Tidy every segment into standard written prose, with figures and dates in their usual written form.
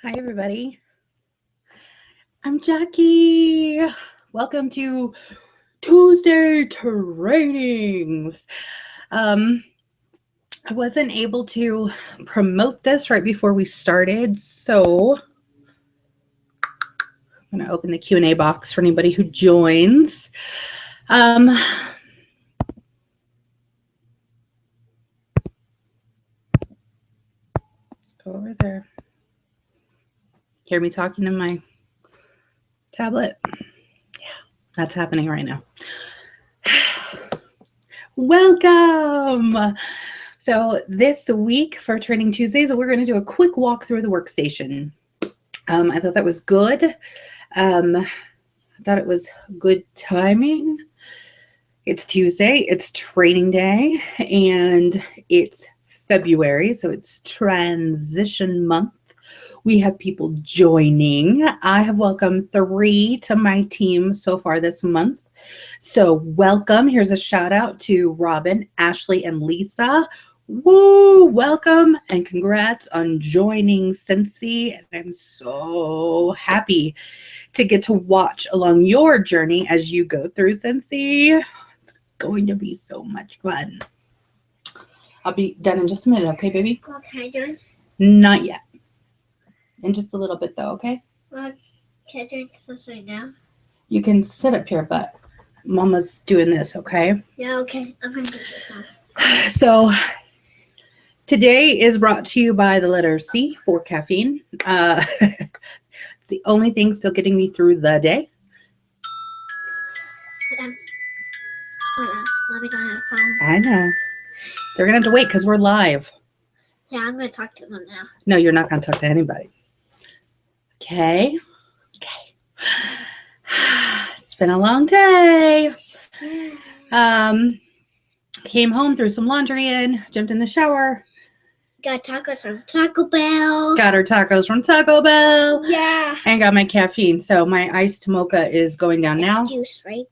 Hi, everybody. I'm Jacqui. Welcome to Tuesday trainings. I wasn't able to promote this right before we started, so I'm going to open the Q&A box for anybody who joins. Go over there. Hear me talking to my tablet? Yeah, that's happening right now. Welcome. So this week for Training Tuesdays, we're going to do a quick walk through the workstation. I thought that was good. I thought it was good timing. It's Tuesday, it's training day, and it's February, so it's transition month. We have people joining. I have welcomed 3 to my team so far this month. So welcome. Here's a shout out to Robin, Ashley, and Lisa. Woo! Welcome and congrats on joining Scentsy. And I'm so happy to get to watch along your journey as you go through Scentsy. It's going to be so much fun. I'll be done in just a minute, okay, baby? What can I do? Not yet. In just a little bit, though, okay? Well, can I drink this right now? You can sit up here, but Mama's doing this, okay? Yeah, okay. I'm going to do this now. So today is brought to you by the letter C for caffeine. It's the only thing still getting me through the day. Hold on. Let me go on the phone. I know. They're going to have to wait because we're live. Yeah, I'm going to talk to them now. No, you're not going to talk to anybody. Okay. It's been a long day. Came home, threw some laundry in, jumped in the shower. Got tacos from Taco Bell. Got our tacos from Taco Bell. Yeah. And got my caffeine. So my iced mocha is going down now. It's juice, right?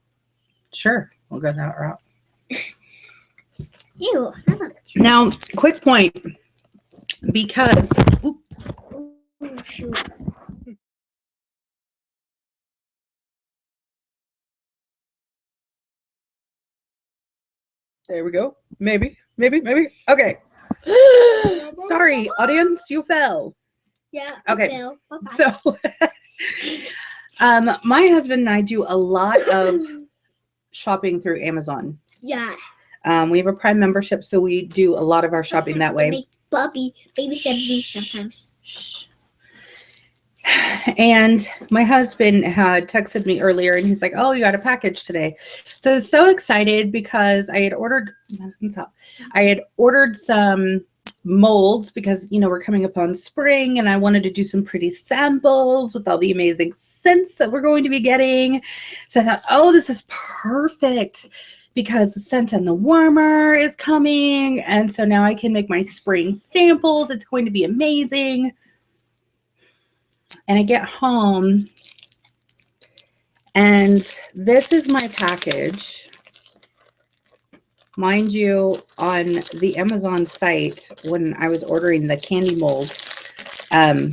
Sure. We'll go that route. Ew. That's not juice. Now, quick point. Because... Oh, shoot. There we go. Maybe. Okay. Sorry, audience, you fell. Yeah. Okay. Bye-bye. So, my husband and I do a lot of shopping through Amazon. Yeah. We have a Prime membership, so we do a lot of our shopping that way. Baby said me sometimes. And my husband had texted me earlier, and he's like, "Oh, you got a package today." So I was so excited because I had ordered some molds because, you know, we're coming upon spring, and I wanted to do some pretty samples with all the amazing scents that we're going to be getting. So I thought, oh, this is perfect because the scent and the warmer is coming, and so now I can make my spring samples. It's going to be amazing. And I get home, and this is my package. Mind you, on the Amazon site, when I was ordering the candy mold, I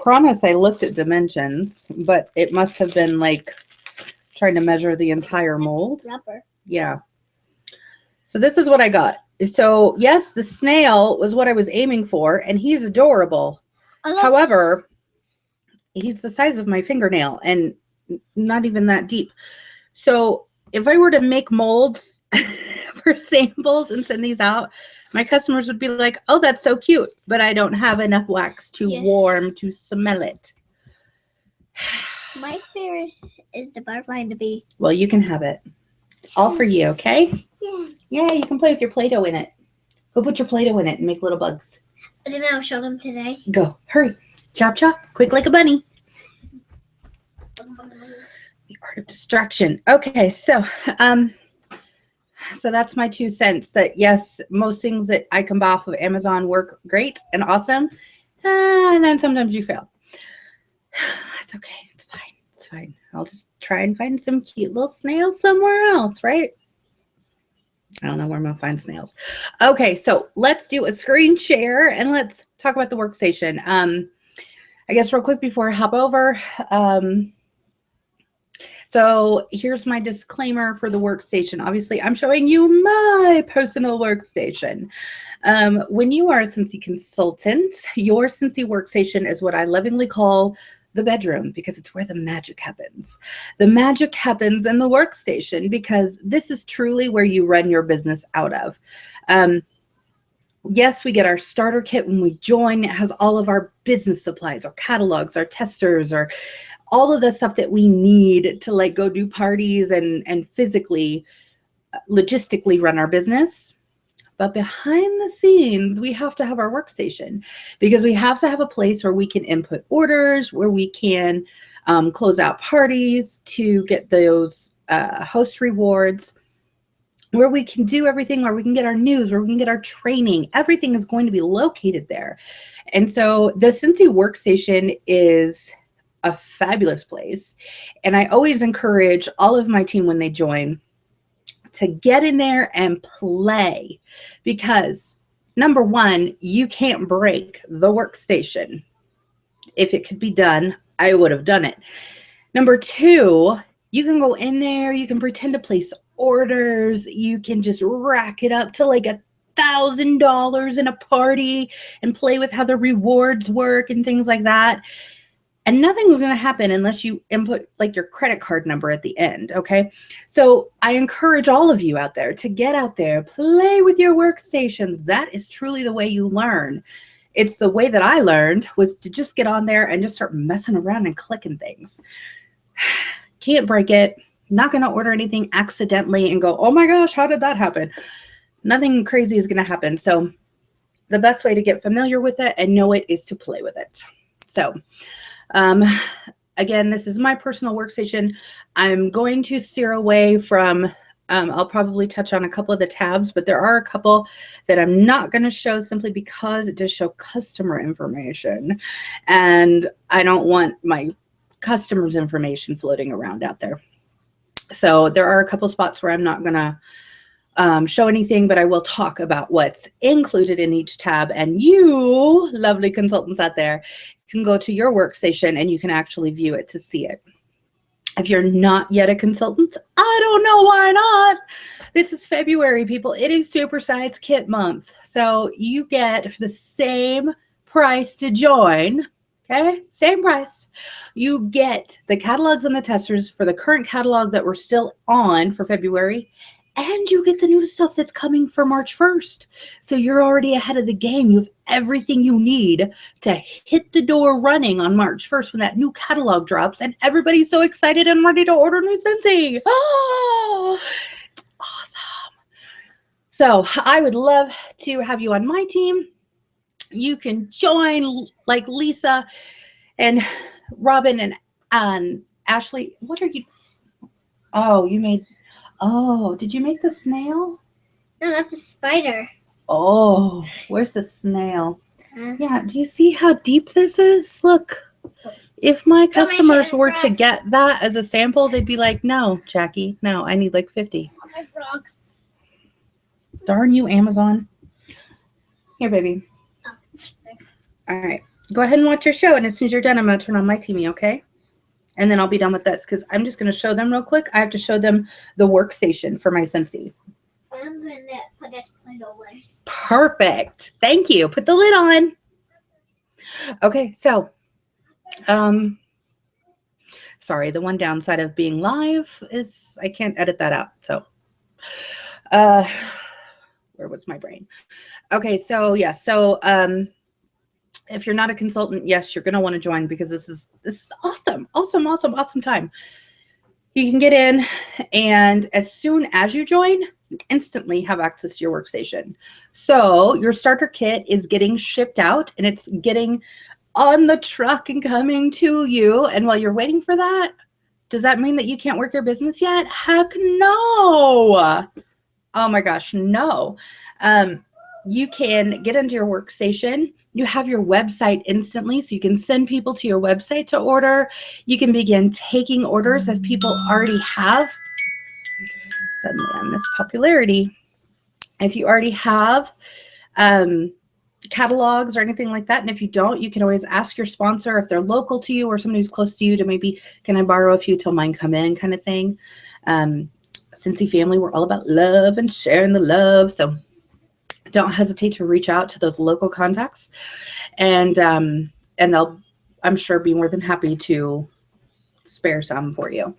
promise I looked at dimensions, but it must have been like trying to measure the entire mold. Rubber. Yeah. So this is what I got. So yes, the snail was what I was aiming for, and he's adorable. However, he's the size of my fingernail and not even that deep. So if I were to make molds for samples and send these out, my customers would be like, "Oh, that's so cute," but I don't have enough wax to warm to smell it. My favorite is the butterfly and the bee. Well, you can have it. It's all for you, okay? Yeah. Yeah, you can play with your Play-Doh in it. Go put your Play-Doh in it and make little bugs. I didn't know. Show them today. Go. Hurry. Chop, chop. Quick like a bunny. The art of distraction. Okay, so that's my 2 cents. That yes, most things that I can buy off of Amazon work great and awesome, and then sometimes you fail. It's okay. It's fine. It's fine. I'll just try and find some cute little snails somewhere else, right? I don't know where I'm going to find snails. Okay, so let's do a screen share and let's talk about the workstation. I guess real quick before I hop over. So here's my disclaimer for the workstation. Obviously, I'm showing you my personal workstation. When you are a Scentsy consultant, your Scentsy workstation is what I lovingly call the bedroom, because it's where the magic happens. The magic happens in the workstation because this is truly where you run your business out of. Yes, we get our starter kit when we join. It has all of our business supplies, our catalogs, our testers, or all of the stuff that we need to like go do parties and physically, logistically run our business. But behind the scenes, we have to have our workstation because we have to have a place where we can input orders, where we can close out parties to get those host rewards, where we can do everything, where we can get our news, where we can get our training. Everything is going to be located there. And so the Scentsy workstation is a fabulous place. And I always encourage all of my team when they join to get in there and play, because number one, you can't break the workstation. If it could be done, I would have done it. Number two, you can go in there, you can pretend to place orders, you can just rack it up to like $1,000 in a party and play with how the rewards work and things like that. And nothing's going to happen unless you input like your credit card number at the end. Okay. So I encourage all of you out there to get out there, play with your workstations. That is truly the way you learn. It's the way that I learned, was to just get on there and just start messing around and clicking things. Can't break it. Not going to order anything accidentally and go, oh my gosh, how did that happen? Nothing crazy is going to happen. So the best way to get familiar with it and know it is to play with it. So again, this is my personal workstation. I'm going to steer away from, I'll probably touch on a couple of the tabs, but there are a couple that I'm not going to show simply because it does show customer information. And I don't want my customers' information floating around out there. So there are a couple spots where I'm not going to show anything, but I will talk about what's included in each tab. And you lovely consultants out there can go to your workstation and you can actually view it to see it. If you're not yet a consultant, I don't know why not. This is February, people. It is supersize kit month. So you get for the same price to join, okay? Same price. You get the catalogs and the testers for the current catalog that we're still on for February. And you get the new stuff that's coming for March 1st. So you're already ahead of the game. You have everything you need to hit the door running on March 1st when that new catalog drops. And everybody's so excited and ready to order new Scentsy. Oh, awesome. So I would love to have you on my team. You can join like Lisa and Robin and Ashley. What are you? Oh, you made... Oh, did you make the snail? No, that's a spider. Oh, where's the snail? Yeah, do you see how deep this is? Look, if my customers were to get that as a sample, they'd be like, no, Jacqui, no, I need like 50. Oh, my frog. Darn you, Amazon. Here, baby. Oh, thanks. All right, go ahead and watch your show. And as soon as you're done, I'm going to turn on my TV, okay? And then I'll be done with this because I'm just going to show them real quick. I have to show them the workstation for my Scentsy. I'm going to put this plate away. Perfect. Thank you. Put the lid on. Okay, so, sorry, the one downside of being live is I can't edit that out. So, where was my brain? Okay, so, yeah, so, if you're not a consultant, yes, you're going to want to join because this is awesome, awesome time. You can get in, and as soon as you join, you instantly have access to your workstation. So your starter kit is getting shipped out, and it's getting on the truck and coming to you. And while you're waiting for that, does that mean that you can't work your business yet? Heck no. Oh my gosh, no. You can get into your workstation. You have your website instantly, so you can send people to your website to order. You can begin taking orders that people already have. Suddenly I miss popularity. If you already have catalogs or anything like that, and if you don't, you can always ask your sponsor if they're local to you or somebody who's close to you to maybe, can I borrow a few till mine come in kind of thing. Scentsy family, we're all about love and sharing the love. So don't hesitate to reach out to those local contacts, and they'll, I'm sure, be more than happy to spare some for you.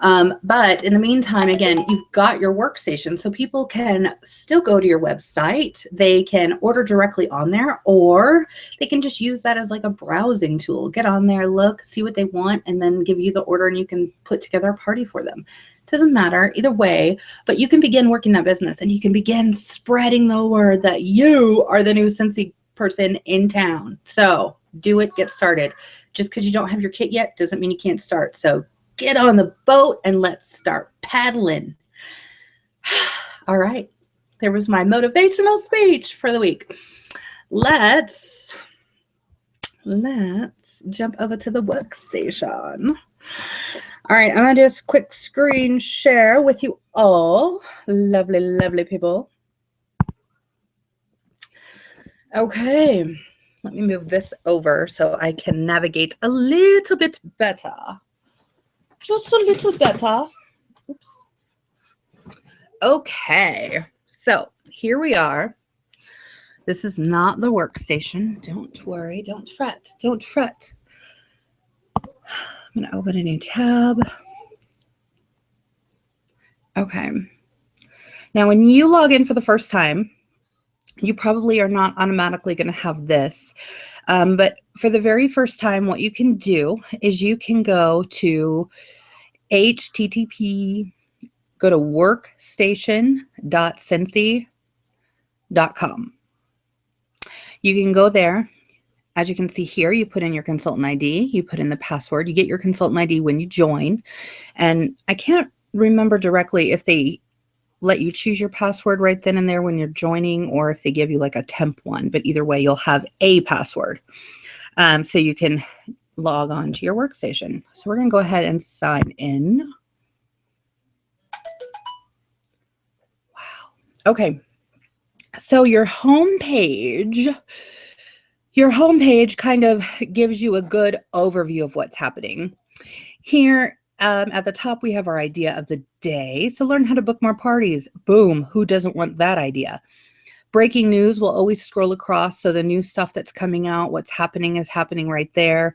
But in the meantime, again, you've got your workstation, so people can still go to your website. They can order directly on there, or they can just use that as like a browsing tool. Get on there, look, see what they want, and then give you the order, and you can put together a party for them. Doesn't matter either way, but you can begin working that business, and you can begin spreading the word that you are the new Scentsy person in town. So do it, get started. Just because you don't have your kit yet doesn't mean you can't start. So get on the boat and let's start paddling. All right. There was my motivational speech for the week. Let's jump over to the workstation. All right. I'm going to do a quick screen share with you all. Lovely, lovely people. Okay. Let me move this over so I can navigate a little bit better. Just a little better. Oops. Okay, so here we are. This is not the workstation. Don't worry, don't fret, don't fret. I'm going to open a new tab. Okay. Now, when you log in for the first time, you probably are not automatically going to have this. But for the very first time, what you can do is you can go to http, go to workstation.scentsy.com. You can go there. As you can see here, you put in your consultant ID, you put in the password, you get your consultant ID when you join. And I can't remember directly if they let you choose your password right then and there when you're joining, or if they give you like a temp one, but either way, you'll have a password. So you can log on to your workstation. So we're going to go ahead and sign in. Wow. Okay. So your homepage kind of gives you a good overview of what's happening. Here at the top, we have our idea of the day. So learn how to book more parties. Boom. Who doesn't want that idea? Breaking news will always scroll across. So the new stuff that's coming out, what's happening is happening right there.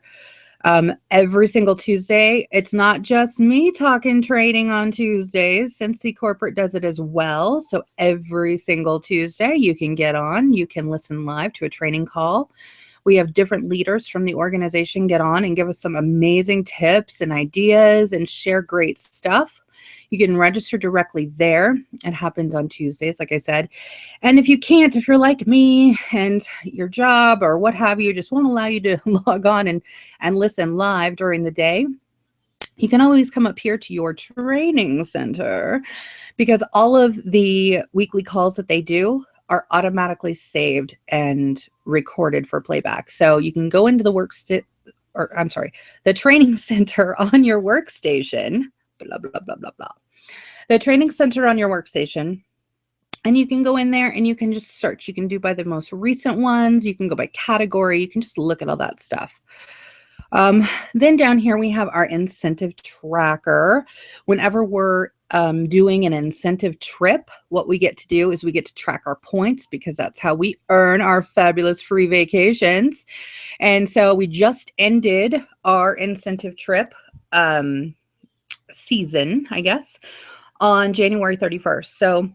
Every single Tuesday, it's not just me talking trading on Tuesdays. Scentsy Corporate does it as well. So every single Tuesday you can get on, you can listen live to a training call. We have different leaders from the organization get on and give us some amazing tips and ideas and share great stuff. You can register directly there. It happens on Tuesdays, like I said. And if you can't, if you're like me and your job or what have you, just won't allow you to log on and listen live during the day, you can always come up here to your training center, because all of the weekly calls that they do are automatically saved and recorded for playback. So you can go into the the training center on your workstation, blah, blah, blah, blah, blah. The training center on your workstation, and you can go in there and you can just search. You can do by the most recent ones. You can go by category. You can just look at all that stuff. Then down here, we have our incentive tracker. Whenever we're doing an incentive trip, what we get to do is we get to track our points, because that's how we earn our fabulous free vacations. And so we just ended our incentive trip season, I guess, on January 31st. So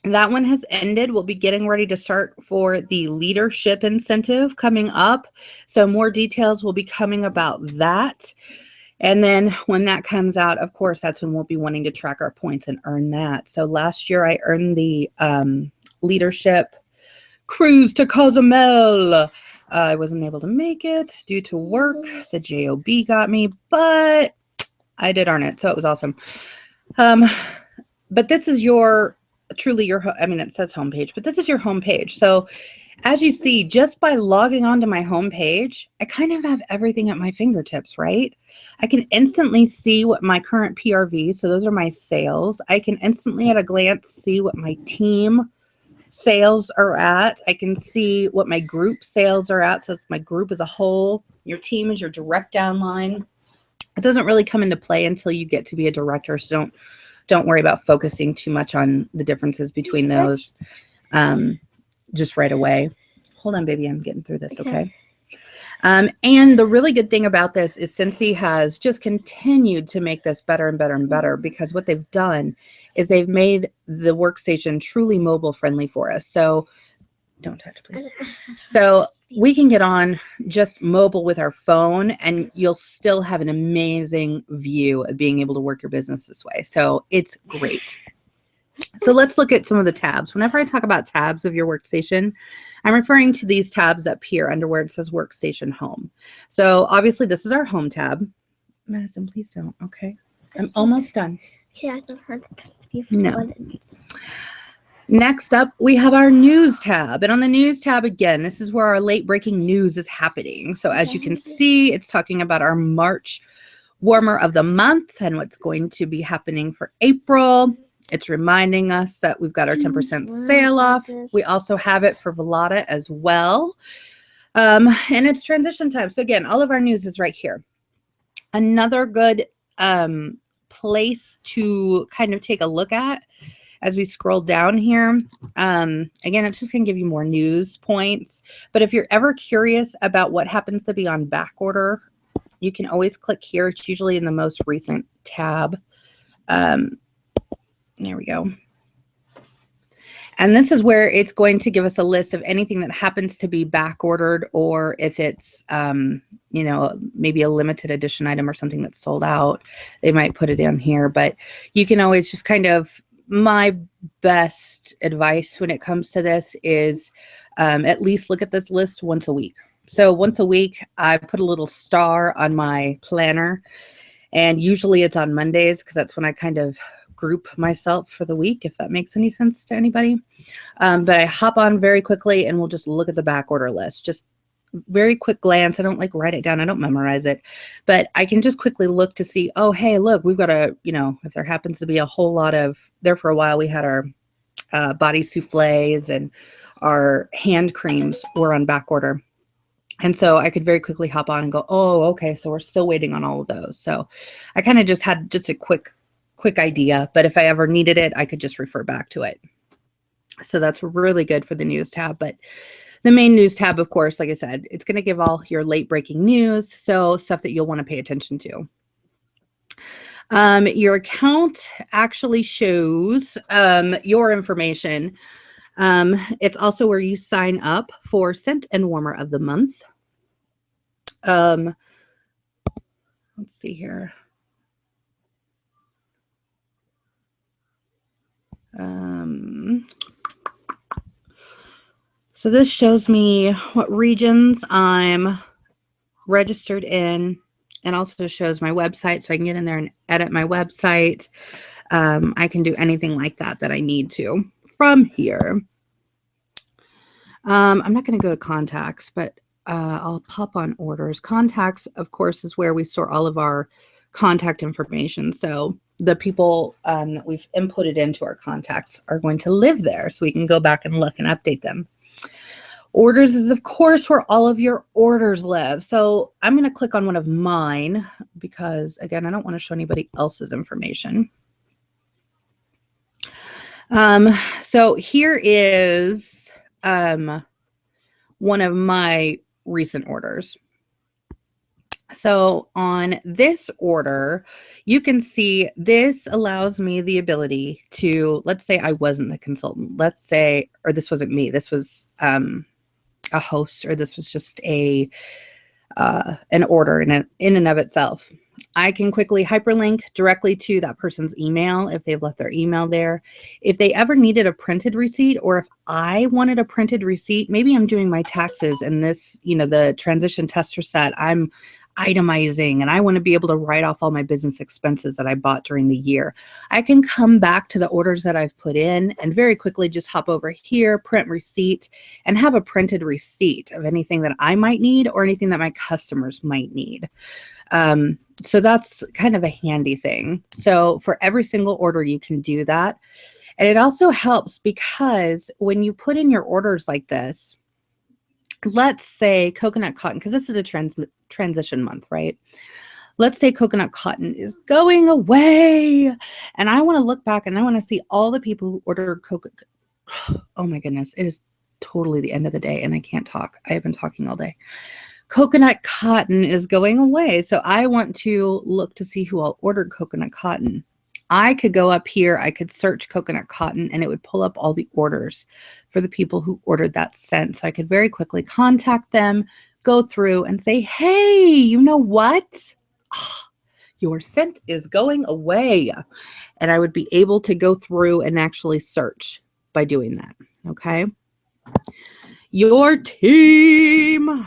that one has ended. We'll be getting ready to start for the leadership incentive coming up. So more details will be coming about that. And then when that comes out, of course, that's when we'll be wanting to track our points and earn that. So last year I earned the leadership cruise to Cozumel. I wasn't able to make it due to work. The job got me, but I did earn it. So it was awesome. But this is it says homepage, but this is your homepage. So as you see, just by logging onto my home page, I kind of have everything at my fingertips, right? I can instantly see what my current PRV, so those are my sales. I can instantly at a glance see what my team sales are at. I can see what my group sales are at. So it's my group as a whole. Your team is your direct downline. It doesn't really come into play until you get to be a director. So don't worry about focusing too much on the differences between those just right away. Hold on, baby. I'm getting through this. Okay. And the really good thing about this is Scentsy has just continued to make this better and better and better, because what they've done is they've made the workstation truly mobile friendly for us. So don't touch, please. So we can get on just mobile with our phone, and you'll still have an amazing view of being able to work your business this way. So it's great. So let's look at some of the tabs. Whenever I talk about tabs of your workstation, I'm referring to these tabs up here under where it says Workstation Home. So obviously this is our Home tab. Madison, please don't. Okay. I'm almost done. Okay, I just heard no. Next up, we have our News tab. And on the News tab, again, this is where our late breaking news is happening. So as you can see, it's talking about our March warmer of the month and what's going to be happening for April. It's reminding us that we've got our 10% sale off. We also have it for Velada as well. And it's transition time. So again, all of our news is right here. Another good place to kind of take a look at as we scroll down here. Again, it's just going to give you more news points. But if you're ever curious about what happens to be on back order, you can always click here. It's usually in the most recent tab. There we go. And this is where it's going to give us a list of anything that happens to be back ordered, or if it's, you know, maybe a limited edition item or something that's sold out, they might put it in here. But you can always just kind of, my best advice when it comes to this is at least look at this list once a week. So once a week, I put a little star on my planner, and usually it's on Mondays because that's when I kind of group myself for the week, if that makes any sense to anybody. But I hop on very quickly and we'll just look at the back order list. Just very quick glance. I don't like write it down. I don't memorize it, but I can just quickly look to see, oh, hey, look, we've got a, you know, if there happens to be a whole lot of, there for a while, we had our body souffles and our hand creams were on back order. And so I could very quickly hop on and go, oh, okay, so we're still waiting on all of those. So I kind of just had just a quick idea, but if I ever needed it, I could just refer back to it. So that's really good for the news tab. But the main news tab, of course, like I said, it's going to give all your late breaking news. So stuff that you'll want to pay attention to. Your account actually shows your information. It's also where you sign up for Scent and Warmer of the Month. Let's see here. So this shows me what regions I'm registered in, and also shows my website, so I can get in there and edit my website. I can do anything like that I need to from here. I'm not going to go to contacts, but I'll pop on orders. Contacts, of course, is where we store all of our contact information. So the people that we've inputted into our contacts are going to live there, so we can go back and look and update them. Orders is, of course, where all of your orders live. So I'm going to click on one of mine because, again, I don't want to show anybody else's information. So here is one of my recent orders. So on this order, you can see this allows me the ability to, let's say I wasn't the consultant, let's say, or this wasn't me, this was a host, or this was just an order in and of itself. I can quickly hyperlink directly to that person's email if they've left their email there. If they ever needed a printed receipt, or if I wanted a printed receipt, maybe I'm doing my taxes and this, you know, the transition tester set, itemizing and I want to be able to write off all my business expenses that I bought during the year, I can come back to the orders that I've put in and very quickly just hop over here, print receipt, and have a printed receipt of anything that I might need or anything that my customers might need. So that's kind of a handy thing. So for every single order, you can do that. And it also helps because when you put in your orders like this, let's say coconut cotton, because this is a transition month, right? Let's say coconut cotton is going away. And I want to look back and I want to see all the people who ordered coconut. Oh my goodness. It is totally the end of the day and I can't talk. I have been talking all day. Coconut cotton is going away. So I want to look to see who all ordered coconut cotton. I could go up here, I could search coconut cotton and it would pull up all the orders for the people who ordered that scent. So I could very quickly contact them, go through and say, hey, you know what? Your scent is going away. And I would be able to go through and actually search by doing that. Okay. Your team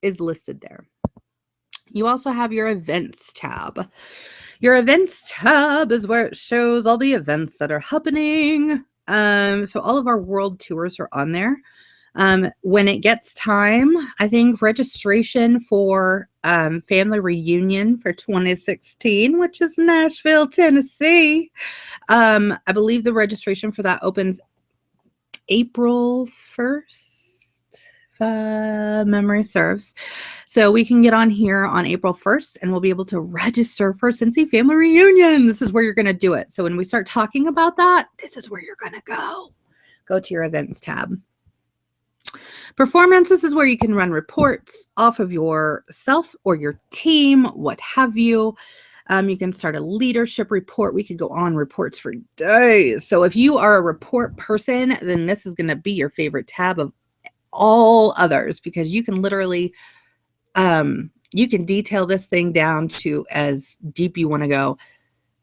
is listed there. You also have your events tab. Your events tab is where it shows all the events that are happening. So all of our world tours are on there. When it gets time, I think registration for family reunion for 2016, which is Nashville, Tennessee. I believe the registration for that opens April 1st. Memory serves. So we can get on here on April 1st and we'll be able to register for Scentsy family reunion. This is where you're going to do it. So when we start talking about that, this is where you're going to go. Go to your events tab. Performance, this is where you can run reports off of yourself or your team, what have you. You can start a leadership report. We could go on reports for days. So if you are a report person, then this is going to be your favorite tab of all others, because you can literally, you can detail this thing down to as deep you want to go.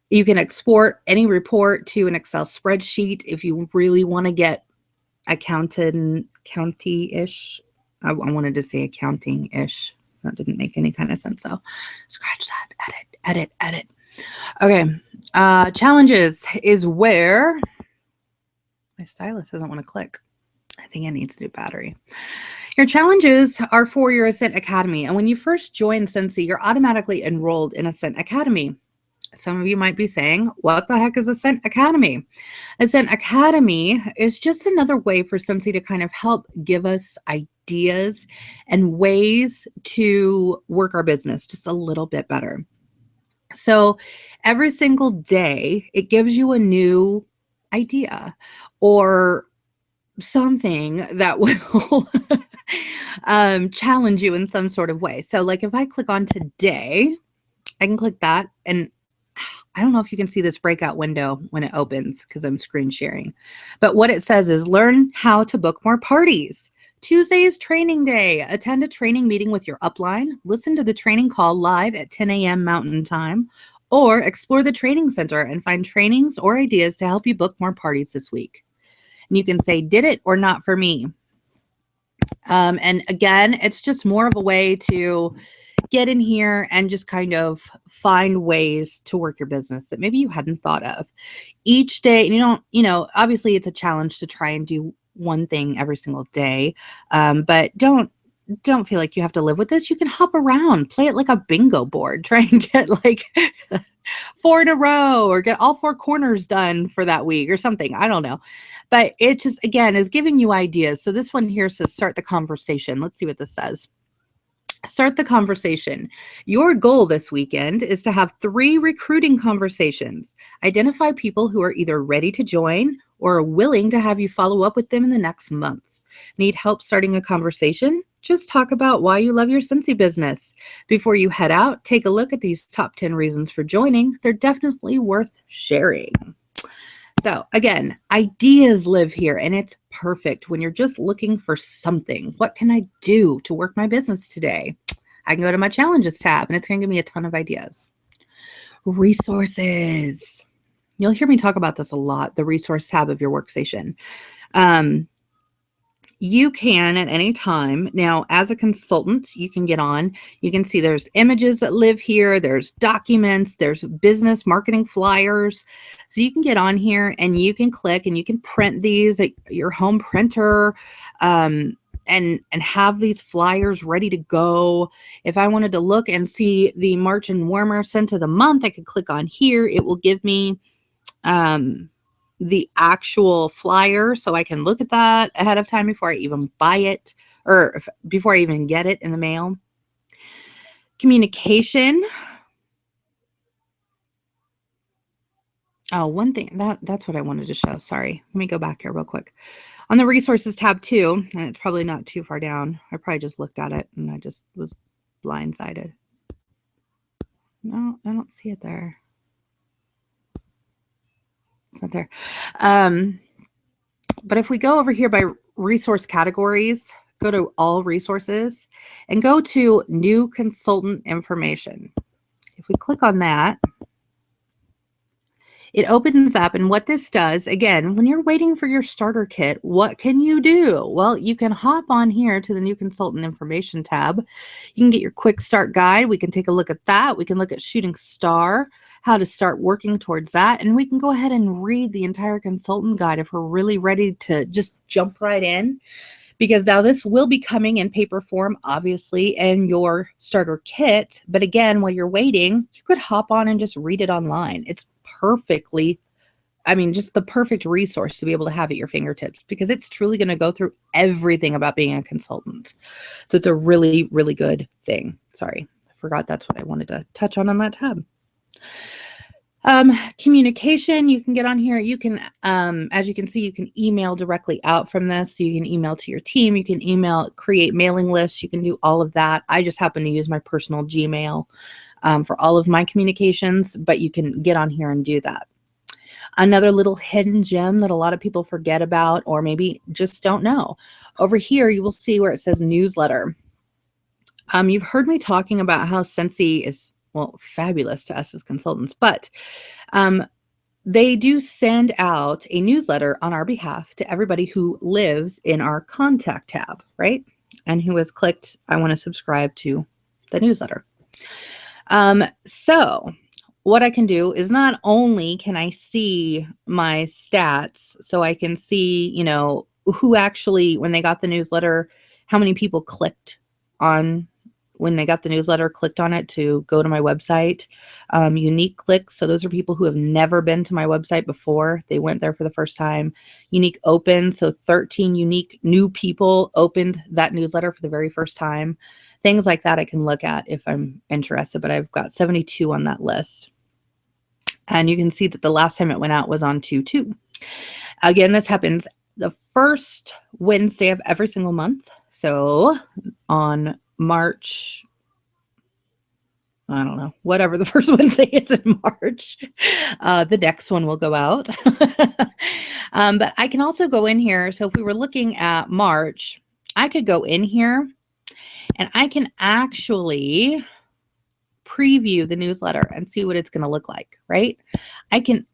You can export any report to an Excel spreadsheet if you really want to get county-ish. I wanted to say accounting-ish. That didn't make any kind of sense. So scratch that, edit. Okay. Challenges is where my stylus doesn't want to click. I think it needs a new battery. Your challenges are for your Scent Academy. And when you first join Scentsy, you're automatically enrolled in a Scent Academy. Some of you might be saying, what the heck is a Scent Academy? A Scent Academy is just another way for Scentsy to kind of help give us ideas and ways to work our business just a little bit better. So every single day, it gives you a new idea or something that will challenge you in some sort of way. So like if I click on today, I can click that and I don't know if you can see this breakout window when it opens because I'm screen sharing, but what it says is learn how to book more parties. Tuesday is training day. Attend a training meeting with your upline. Listen to the training call live at 10 a.m. Mountain Time, or explore the training center and find trainings or ideas to help you book more parties this week. And you can say, did it or not for me? And again, it's just more of a way to get in here and just kind of find ways to work your business that maybe you hadn't thought of. Each day, and obviously it's a challenge to try and do one thing every single day, but don't feel like you have to live with this. You can hop around, play it like a bingo board, try and get like 4 in a row or get all 4 corners done for that week or something. I don't know. But it just, again, is giving you ideas. So this one here says start the conversation. Let's see what this says. Start the conversation. Your goal this weekend is to have 3 recruiting conversations. Identify people who are either ready to join or are willing to have you follow up with them in the next month. Need help starting a conversation? Just talk about why you love your Scentsy business. Before you head out, take a look at these top 10 reasons for joining. They're definitely worth sharing. So again, ideas live here, and it's perfect when you're just looking for something. What can I do to work my business today? I can go to my challenges tab, and it's going to give me a ton of ideas. Resources. You'll hear me talk about this a lot, the resource tab of your workstation. you can at any time. Now, as a consultant, you can get on. You can see there's images that live here. There's documents. There's business marketing flyers. So you can get on here and you can click and you can print these at your home printer, and have these flyers ready to go. If I wanted to look and see the March and Warmer scent of the month, I could click on here. It will give me the actual flyer, so I can look at that ahead of time before I even buy it, or before I even get it in the mail. Communication. Oh, one thing that's what I wanted to show. Sorry. Let me go back here real quick. On the resources tab too, and it's probably not too far down. I probably just looked at it and I just was blindsided. No, I don't see it there. It's not there. But if we go over here by resource categories, go to all resources and go to new consultant information. If we click on that, it opens up, and what this does, again, when you're waiting for your starter kit, what can you do? Well, you can hop on here to the new consultant information tab. You can get your quick start guide. We can take a look at that. We can look at shooting star, how to start working towards that. And we can go ahead and read the entire consultant guide if we're really ready to just jump right in. Because now this will be coming in paper form, obviously, in your starter kit. But again, while you're waiting, you could hop on and just read it online. It's perfectly, just the perfect resource to be able to have at your fingertips, because it's truly going to go through everything about being a consultant. So it's a really, really good thing. Sorry, I forgot that's what I wanted to touch on that tab. Communication, you can get on here. You can, as you can see, you can email directly out from this. So you can email to your team. You can create mailing lists. You can do all of that. I just happen to use my personal Gmail for all of my communications, but you can get on here and do that. Another little hidden gem that a lot of people forget about, or maybe just don't know. Over here, you will see where it says newsletter. You've heard me talking about how Scentsy is, well, fabulous to us as consultants, but they do send out a newsletter on our behalf to everybody who lives in our contact tab, right? And who has clicked, I want to subscribe to the newsletter. So what I can do is not only can I see my stats, so I can see, who actually, when they got the newsletter, how many people clicked on when they got the newsletter, clicked on it to go to my website. Unique clicks, so those are people who have never been to my website before. They went there for the first time. Unique opens, so 13 unique new people opened that newsletter for the very first time. Things like that I can look at if I'm interested, but I've got 72 on that list. And you can see that the last time it went out was on 2/2. Again, this happens the first Wednesday of every single month. So on March, I don't know, whatever the first Wednesday is in March, the next one will go out. But I can also go in here. So if we were looking at March, I could go in here and I can actually preview the newsletter and see what it's going to look like, right? I can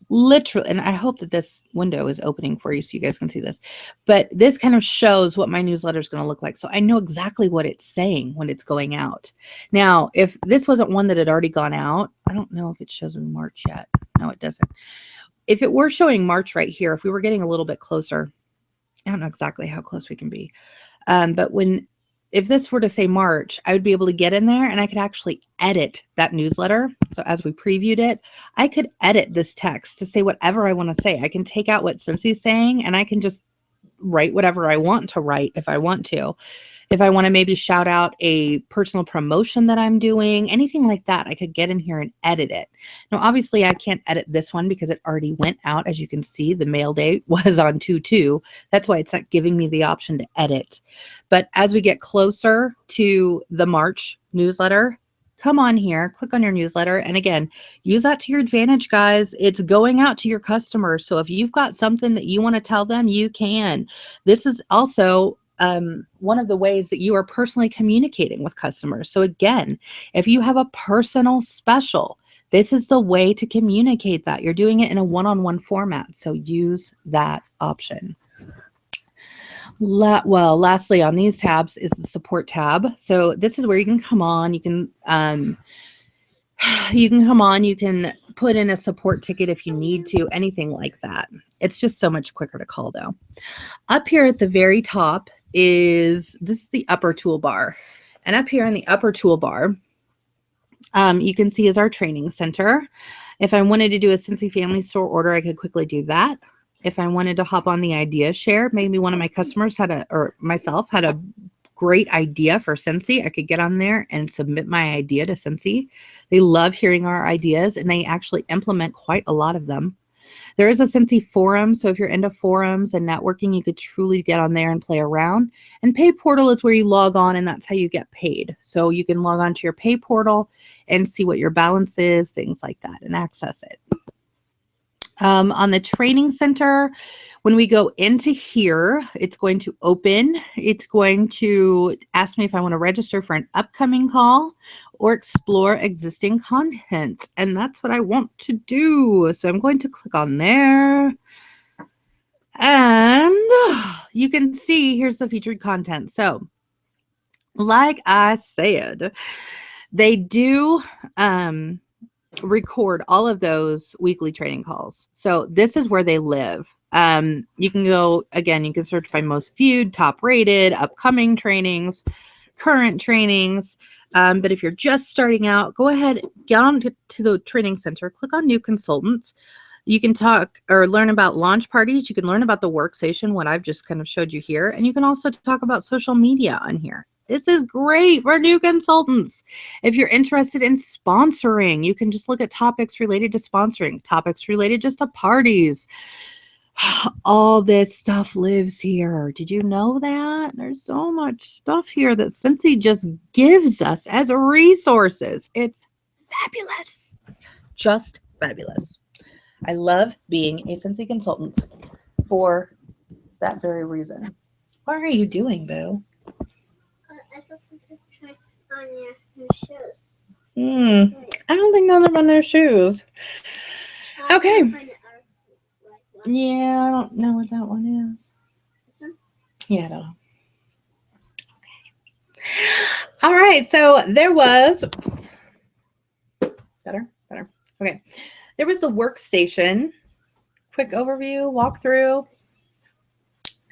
literally, and I hope that this window is opening for you so you guys can see this, but this kind of shows what my newsletter is going to look like. So I know exactly what it's saying when it's going out. Now, if this wasn't one that had already gone out, I don't know if it shows in March yet. No, it doesn't. If it were showing March right here, if we were getting a little bit closer, I don't know exactly how close we can be. But if this were to say March, I would be able to get in there and I could actually edit that newsletter. So as we previewed it, I could edit this text to say whatever I want to say. I can take out what Scentsy is saying and I can just write whatever I want to write if I want to. If I want to maybe shout out a personal promotion that I'm doing, anything like that, I could get in here and edit it. Now, obviously, I can't edit this one because it already went out. As you can see, the mail date was on 2/2. That's why it's not giving me the option to edit. But as we get closer to the March newsletter, come on here, click on your newsletter. And again, use that to your advantage, guys. It's going out to your customers. So if you've got something that you want to tell them, you can. This is also one of the ways that you are personally communicating with customers. So again, if you have a personal special, this is the way to communicate that. You're doing it in a one-on-one format. So use that option. Lastly on these tabs is the support tab. So this is where you can come on. You can come on. You can put in a support ticket if you need to. Anything like that. It's just so much quicker to call though. Up here at the very top is the upper toolbar, and up here in the upper toolbar, you can see is our training center. If I wanted to do a Scentsy family store order, I could quickly do that. If I wanted to hop on the idea share, maybe one of my customers or myself had a great idea for Scentsy, I could get on there and submit my idea to Scentsy. They love hearing our ideas, and they actually implement quite a lot of them. There is a Scentsy forum, so if you're into forums and networking, you could truly get on there and play around. And Pay Portal is where you log on, and that's how you get paid. So you can log on to your Pay Portal and see what your balance is, things like that, and access it. On the training center, when we go into here, it's going to open. It's going to ask me if I want to register for an upcoming call or explore existing content. And that's what I want to do. So I'm going to click on there. And you can see here's the featured content. So like I said, they do record all of those weekly training calls. So this is where they live. You can go, again, you can search by most viewed, top rated, upcoming trainings, current trainings. But if you're just starting out, go ahead, get on to the training center, click on new consultants. You can talk or learn about launch parties. You can learn about the workstation, what I've just kind of showed you here. And you can also talk about social media on here. This is great for new consultants. If you're interested in sponsoring, you can just look at topics related to sponsoring, topics related just to parties. All this stuff lives here. Did you know that? There's so much stuff here that Scentsy just gives us as resources. It's fabulous. Just fabulous. I love being a Scentsy consultant for that very reason. What are you doing, Boo? I just want to try on your new shoes. I don't think those are my new shoes. Okay. Yeah, I don't know what that one is. Yeah, I don't know. Okay. All right. So there was. Oops. Better. Okay. There was the workstation. Quick overview, walkthrough.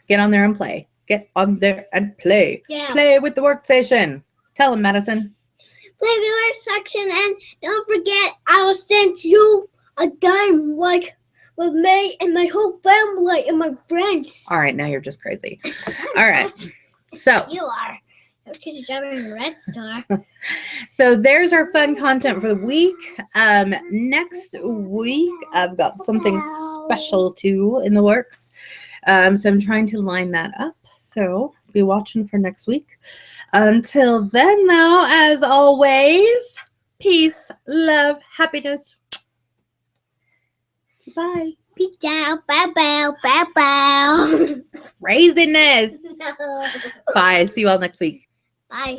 Get on there and play. Get on there and play. Yeah. Play with the workstation. Tell them, Madison. Play with the workstation, and don't forget, I will send you a game like with me and my whole family and my friends. All right, now you're just crazy. All right. So You are. Because you're driving in the red star. So there's our fun content for the week. Next week, I've got something special too in the works. So I'm trying to line that up. So be watching for next week. Until then, though, as always, peace, love, happiness. Bye. Peace out. Bow, bow, bow, bow. Craziness. No. Bye. See you all next week. Bye.